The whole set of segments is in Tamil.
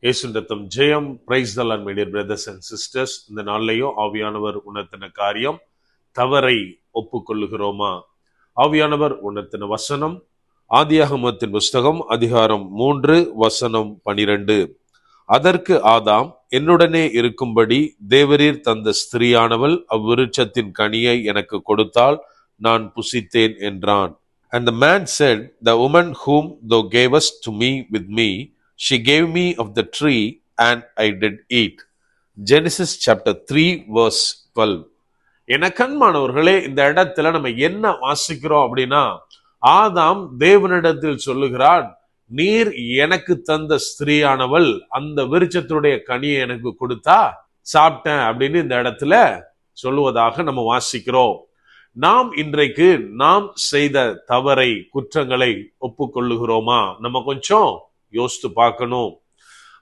இயேசுவின் ரத்தம் ஜெயம். Praise the lord my dear brothers and sisters. இந்த நாள்லயும் ஆவியானவர் உணர்த்தின காரியம், தவறை ஒப்புக்கொள்ளுகிறோமா? ஆவியானவர் உணர்த்தின வசனம் ஆதியாகமத்தின் புஸ்தகம் அதிகாரம் 3 வசனம் 12. அதற்கு ஆதாம், என்னுடனே இருக்கும்படி தேவரீர் தந்த ஸ்திரீயானவள் அவ்விருட்சத்தின் கனியை எனக்கு கொடுத்தால் நான் புசித்தேன் என்றான். And the man said, the woman whom thou gavest to me with me, she gave me of the tree and I did eat. Genesis chapter 3 verse 12. எனக்கன்மானவர்களே, இந்த இடத்துல நம்ம என்ன வாசிக்கிறோம் அப்படின்னா, ஆதாம் தேவனிடத்தில் சொல்லுகிறான், நீர் எனக்கு தந்த ஸ்திரீயானவள் அந்த விருட்சத்தினுடைய கனியை எனக்கு கொடுத்தா சாப்பிட்டேன் அப்படின்னு இந்த இடத்துல சொல்லுவதாக நம்ம வாசிக்கிறோம். நாம் இன்றைக்கு நாம் செய்த தவறை, குற்றங்களை ஒப்புக்கொள்ளுகிறோமா? நம்ம கொஞ்சம் யோசித்து பார்க்கணும்.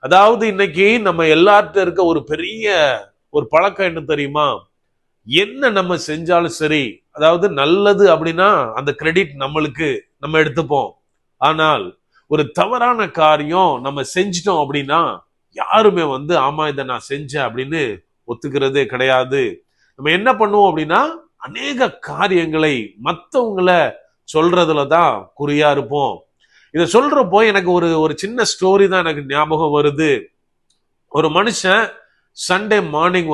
அதாவது இன்னைக்கு நம்ம எல்லார்ட்ட இருக்க ஒரு பெரிய ஒரு பழக்கம் என்ன தெரியுமா? என்ன நம்ம செஞ்சாலும் சரி, அதாவது நல்லது அப்படின்னா அந்த கிரெடிட் நம்மளுக்கு, நம்ம எடுத்துப்போம். ஆனால் ஒரு தவறான காரியம் நம்ம செஞ்சிட்டோம் அப்படின்னா யாருமே ஆமா இதை நான் செஞ்சேன் அப்படின்னு ஒத்துக்கிறதே கிடையாது. நம்ம என்ன பண்ணுவோம் அப்படின்னா, அநேக காரியங்களை மற்றவங்களை சொல்றதுலதான் குறியா இருப்போம். இதை சொல்றப்போ எனக்கு ஒரு சின்ன ஸ்டோரி தான் எனக்கு ஞாபகம் வருது. ஒரு மனுஷன் சண்டே மார்னிங்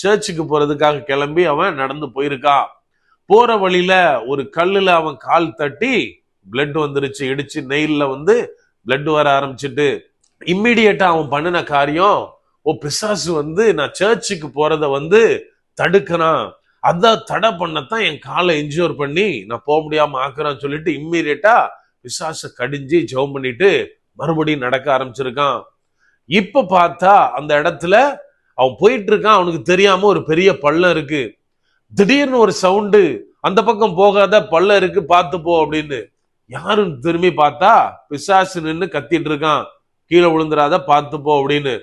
சர்ச்சுக்கு போறதுக்காக கிளம்பி அவன் நடந்து போயிருக்கான். போற வழியில ஒரு கல்லுல அவன் கால் தட்டி பிளட் வந்துருச்சு, இடிச்சு நெயில்ல பிளட் வர ஆரம்பிச்சுட்டு, இம்மிடியேட்டா அவன் பண்ணின காரியம், பிசாசு நான் சர்ச்சுக்கு போறத தடுக்கிறான், அதான் தடை பண்ணத்தான் என் காலை இன்ஜூர் பண்ணி நான் போக முடியாம ஆக்குறான்னு சொல்லிட்டு இம்மீடியட்டா பிசாச கடிஞ்சு ஜெபம் பண்ணிட்டு மறுபடியும் நடக்க ஆரம்பிச்சிருக்கான். இப்ப பார்த்தா அந்த இடத்துல அவன் போயிட்டு இருக்கான். அவனுக்கு தெரியாம ஒரு பெரிய பள்ளம் இருக்கு. திடீர்னு ஒரு சவுண்டு, அந்த பக்கம் போகாத, பள்ளம் இருக்கு பார்த்து போ அப்படின்னு. யாரும் திரும்பி பார்த்தா பிசாசு நின்று கத்திட்டு இருக்கான், கீழே விழுந்துராத பார்த்து போ அப்படின்னு.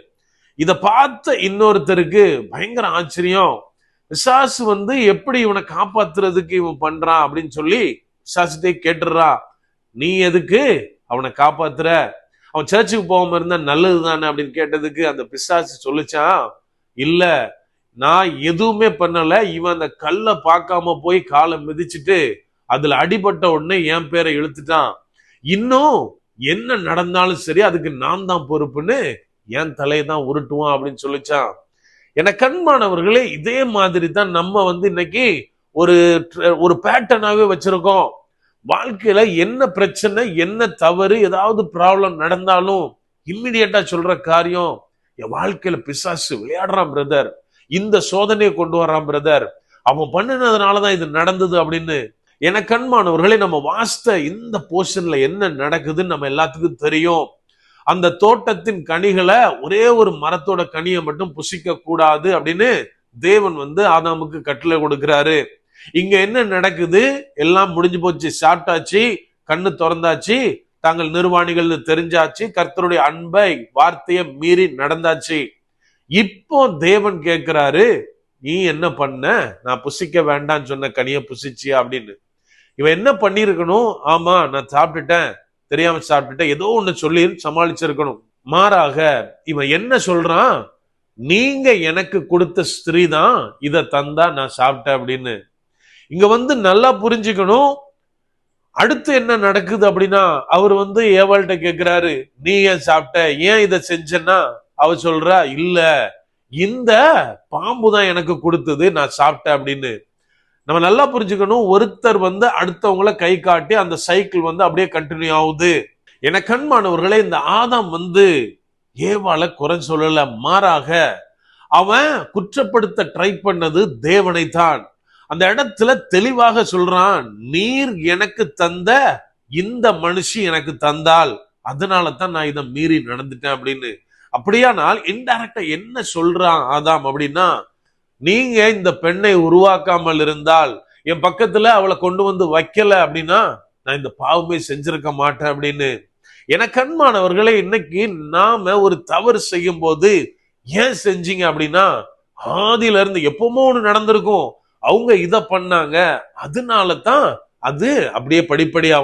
இத பார்த்த இன்னொருத்தருக்கு பயங்கர ஆச்சரியம். பிசாசு எப்படி இவனை காப்பாத்துறதுக்கு இவன் பண்றான் அப்படின்னு சொல்லி பிசாசுட்டே கேட்டுறா, நீ எதுக்கு அவனை காப்பாத்துற? அவன் சர்ச்சுக்கு போகாம இருந்தா நல்லது தானே அப்படின்னு கேட்டதுக்கு அந்த பிசாசு சொல்லிச்சான், இல்ல நான் எதுவுமே பண்ணல, இவன் அந்த கல்லை பார்க்காம போய் காலை மிதிச்சுட்டு அதுல அடிபட்ட உடனே என் பேரை இழுத்துட்டான், இன்னும் என்ன நடந்தாலும் சரி அதுக்கு நான் தான் பொறுப்புன்னு என் தலையை தான் உருட்டுவான் அப்படின்னு சொல்லிச்சான். என கண்மானவர்களே, இதே மாதிரி தான் நம்ம இன்னைக்கு ஒரு பேட்டர்னாவே வச்சிருக்கோம். வாழ்க்கையில என்ன பிரச்சனை, என்ன தவறு, ஏதாவது ப்ராப்ளம் நடந்தாலும் இம்மிடியட்டா சொல்ற காரியம், என் வாழ்க்கையில பிசாசு விளையாடுறான் பிரதர், இந்த சோதனையை கொண்டு வர்றான் பிரதர், அவன் பண்ணினதுனாலதான் இது நடந்தது அப்படின்னு. என கண்மானவர்களே, நம்ம வாசித்த இந்த போர்ஷன்ல என்ன நடக்குதுன்னு நம்ம எல்லாத்துக்கும் தெரியும். அந்த தோட்டத்தின் கனிகளை, ஒரே ஒரு மரத்தோட கனியை மட்டும் புசிக்க கூடாது அப்படின்னு தேவன் ஆதாமுக்கு கட்டளை கொடுக்கிறாரு. இங்க என்ன நடக்குது? எல்லாம் முடிஞ்சு போச்சு, சாப்பிட்டாச்சு, கண்ணு திறந்தாச்சு, தாங்கள் நிர்வாணிகள் தெரிஞ்சாச்சு, கர்த்தருடைய அன்பை வார்த்தையை மீறி நடந்தாச்சு. இப்போ தேவன் கேட்கிறாரு, நீ என்ன பண்ண? நான் புசிக்க வேண்டாம்னு சொன்ன கனியை புசிச்சியா அப்படின்னு. இவன் என்ன பண்ணிருக்கணும்? ஆமா நான் சாப்பிட்டுட்டேன், தெரியாம சாப்பிட்டுட்டேன், ஏதோ ஒண்ணு சொல்லி சமாளிச்சிருக்கணும். மாறாக இவன் என்ன சொல்றான்? நீங்க எனக்கு கொடுத்த ஸ்திரீ தான் இதை தந்தா நான் சாப்பிட்டேன் அப்படின்னு. இங்க நல்லா புரிஞ்சுக்கணும். அடுத்து என்ன நடக்குது அப்படின்னா, அவர் ஏவாள்கிட்ட கேட்கிறாரு, நீ ஏன் சாப்பிட்ட, ஏன் இதை செஞ்சேன்னா அவ சொல்றா, இல்ல இந்த பாம்பு தான் எனக்கு கொடுத்தது, நான் சாப்பிட்டேன் அப்படின்னு. நம்ம நல்லா புரிஞ்சுக்கணும். ஒருத்தர் அடுத்தவங்கள கை காட்டி அந்த சைக்கிள் அப்படியே கண்டினியூ ஆகுது. என கண்மானவர்களே, இந்த ஆதாம் ஏவாளை குறை சொல்லல, மாறாக அவன் குற்றப்படுத்த ட்ரை பண்ணது தேவனை தான். அந்த இடத்துல தெளிவாக சொல்றான், நீர் எனக்கு தந்த இந்த மனுஷி எனக்கு தந்தால் அதனால தான் நான் இதை மீறி நடந்துட்டேன் அப்படின்னு. அப்படியானால் இன்டைரக்டா என்ன சொல்றான் ஆதாம் அப்படின்னா, நீங்க இந்த பெண்ணை உருவாக்காமல் இருந்தால், என் பக்கத்துல அவளை கொண்டு வைக்கல அப்படின்னா நான் இந்த பாவமே செஞ்சிருக்க மாட்டேன் அப்படின்னு. என கண்மானவர்களே, இன்னைக்கு நாம ஒரு தவறு செய்யும் போது ஏன் செஞ்சீங்க அப்படின்னா, ஆதியில இருந்து எப்பவுமோ ஒண்ணு நடந்திருக்கும், அவங்க இத பண்ணாங்க, அதனால தான் அது அப்படியே படிப்படியா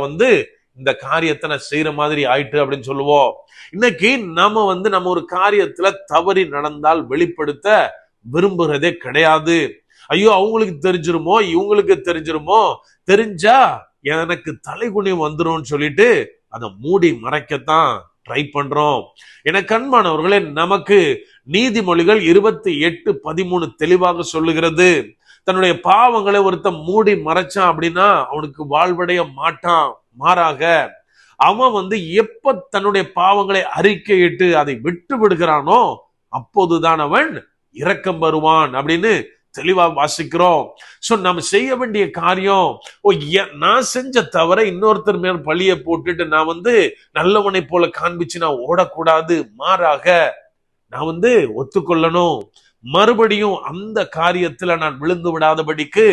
இந்த காரியத்தை நான் செய்யற மாதிரி ஆயிட்டு அப்படின்னு சொல்லுவோம். இன்னைக்கு நம்ம ஒரு காரியத்துல தவறி நடந்தால் வெளிப்படுத்த விரும்புறதே கிடையாது. ஐயோ, அவங்களுக்கு தெரிஞ்சிருமோ, இவங்களுக்கு தெரிஞ்சிருமோ, தெரிஞ்சா எனக்கு தலைகுனிவு வந்துரும் சொல்லிட்டு அதை மூடி மறைக்கத்தான் ட்ரை பண்றோம். எனக்கு அன்பானவர்களே, நமக்கு நீதிமொழிகள் 28:13 தெளிவாக சொல்லுகிறது. தன்னுடைய பாவங்களை ஒருத்தன் மூடி மறைச்சான் அப்படின்னா அவனுக்கு வாழ்வடைய மாட்டான். மாறாக அவன் எப்ப தன்னுடைய பாவங்களை அறிக்கையிட்டு அதை விட்டு விடுகிறானோ அப்போதுதான் அவன் இரக்கம் வருவான் அப்படின்னு தெளிவா வாசிக்கிறோம். சோ நம்ம செய்ய வேண்டிய காரியம், நான் செஞ்ச தவிர இன்னொருத்தர் மேல் பழிய போட்டுட்டு நான் நல்லவனை போல காண்பிச்சு நான் ஓடக்கூடாது. மாறாக நான் ஒத்துக்கொள்ளணும். மறுபடியும் அந்த காரியத்துல நான் விழுந்து விடாதபடிக்கு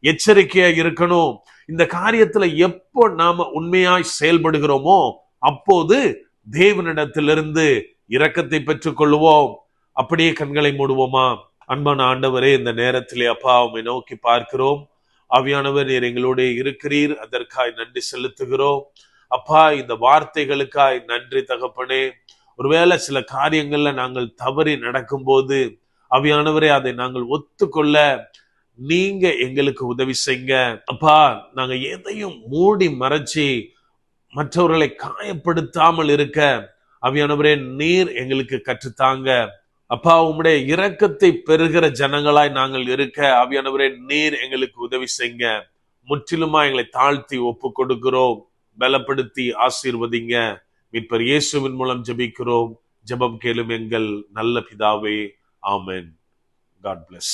எச்சரிக்கையா இருக்கணும். இந்த காரியத்துல எப்போ நாம உண்மையாய் செயல்படுகிறோமோ அப்போது தேவனிடத்திலிருந்து இரக்கத்தை பெற்றுக் கொள்வோம். அப்படியே கண்களை மூடுவோமா? அன்பான ஆண்டவரே, இந்த நேரத்திலே அப்பா உம்மை நோக்கி பார்க்கிறோம். ஆவியானவர், நீர் எங்களோட இருக்கிறீர், அதற்காய் நன்றி செலுத்துகிறோம். அப்பா, இந்த வார்த்தைகளுக்காய் நன்றி தகப்பனே. ஒருவேளை சில காரியங்கள்ல நாங்கள் தவறி நடக்கும் போது ஆவியானவரே அதை நாங்கள் ஒத்துக்கொள்ள நீங்க எங்களுக்கு உதவி செய்யுங்க. அப்பா, நாங்க எதையும் மூடி மறைச்சி மற்றவர்களை காயப்படுத்தாமல் இருக்க ஆவியானவரே நீர் எங்களுக்கு கற்றுத்தாங்க. அப்பா, உம்முடைய இரக்கத்தை பெறுகிற ஜனங்களாய் நாங்கள் இருக்க ஆவியானவரே நீர் எங்களுக்கு உதவி செய்யுங்க. முற்றிலுமா எங்களை தாழ்த்தி ஒப்பு கொடுக்கிறோம். பலப்படுத்தி ஆசீர்வதிங்க. மீட்பர் இயேசுவின் மூலம் ஜெபிக்கிறோம். ஜெபம் கேளும் எங்கள் நல்ல பிதாவே. ஆமென். God bless.